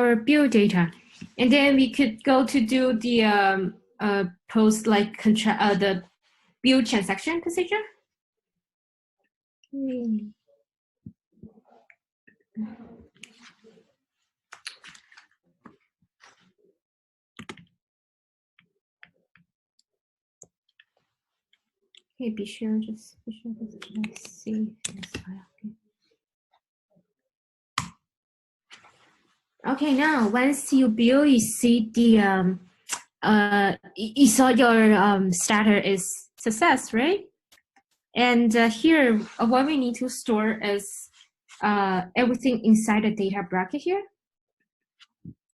our build data. And then we could go to do the post like the build transaction procedure. Okay, be sure to see this file. Okay, now once you build, you see the you saw your starter is success, right? And here, what we need to store is everything inside the data bracket here.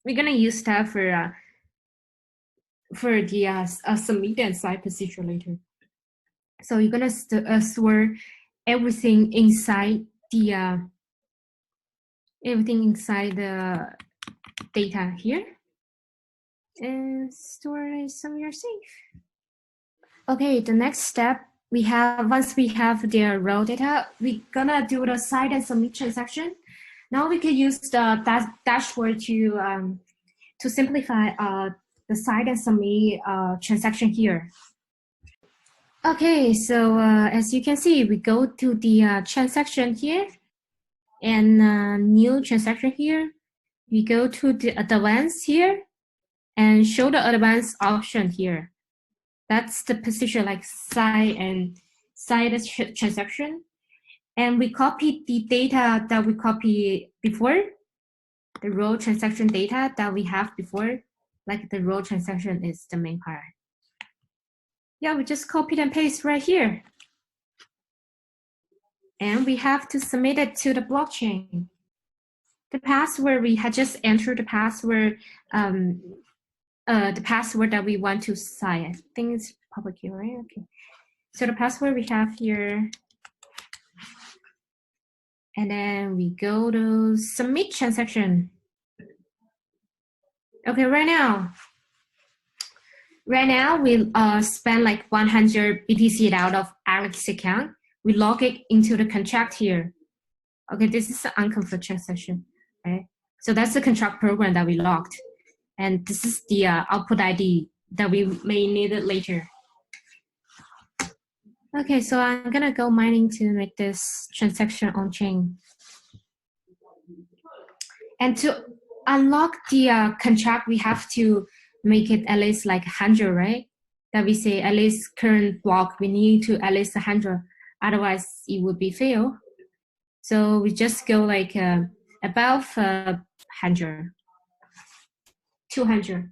We're gonna use that for the submit and side procedure later. So you're gonna store everything inside the data here and store it somewhere safe. Okay, the next step we have, once we have the raw data, we're gonna do the side and submit transaction. Now we can use the dashboard to simplify the side and submit transaction here. Okay, so as you can see, we go to the transaction here and new transaction here. We go to the advanced here and show the advanced option here. That's the position like side and side transaction. And we copy the data that we copied before, the raw transaction data that we have before, like the raw transaction is the main part. Yeah, we just copy and paste right here. And we have to submit it to the blockchain. The password, we had just entered the password that we want to sign. I think it's public here, right? Okay. So the password we have here. And then we go to submit transaction. Okay, right now we spend like 100 BTC out of Alex's account. We log it into the contract here. Okay, this is the unconfirmed transaction, right? So that's the contract program that we logged. And this is the output ID that we may need it later. Okay, so I'm gonna go mining to make this transaction on chain. And to unlock the contract, we have to make it at least like 100, right? That we say at least current block, we need to at least 100, otherwise it would be fail. So we just go like above 100, 200,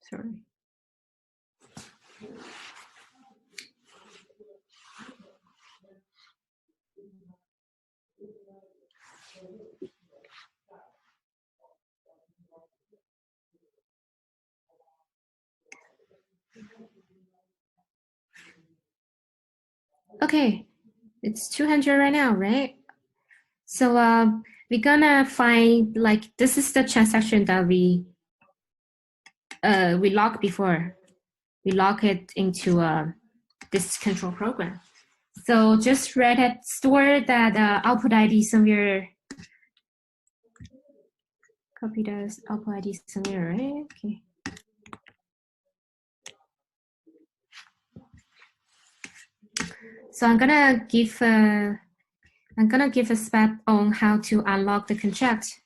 sorry. Okay, it's 200 right now, right? So we're gonna find like this is the transaction that we logged before. We log it into this control program. So just store that output ID somewhere. Copy the output ID somewhere, right? Okay. So I'm gonna give a step on how to unlock the contract.